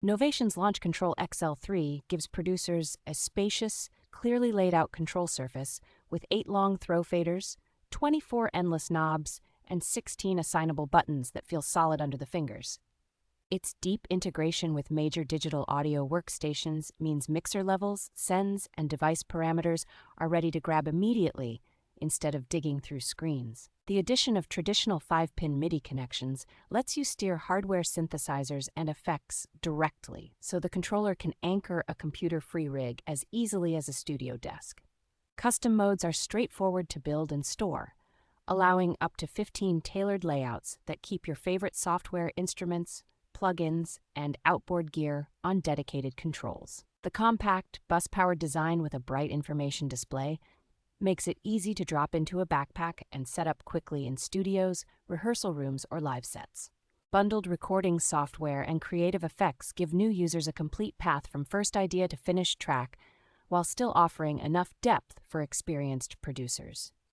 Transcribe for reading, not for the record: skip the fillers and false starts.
Novation's Launch Control XL3 gives producers a spacious, clearly laid out control surface with 8 long throw faders, 24 endless knobs, and 16 assignable buttons that feel solid under the fingers. Its deep integration with major digital audio workstations means mixer levels, sends, and device parameters are ready to grab immediately instead of digging through screens. The addition of traditional 5-pin MIDI connections lets you steer hardware synthesizers and effects directly, so the controller can anchor a computer-free rig as easily as a studio desk. Custom modes are straightforward to build and store, allowing up to 15 tailored layouts that keep your favorite software instruments, plugins, and outboard gear on dedicated controls. The compact, bus-powered design with a bright information display makes it easy to drop into a backpack and set up quickly in studios, rehearsal rooms, or live sets. Bundled recording software and creative effects give new users a complete path from first idea to finished track, while still offering enough depth for experienced producers.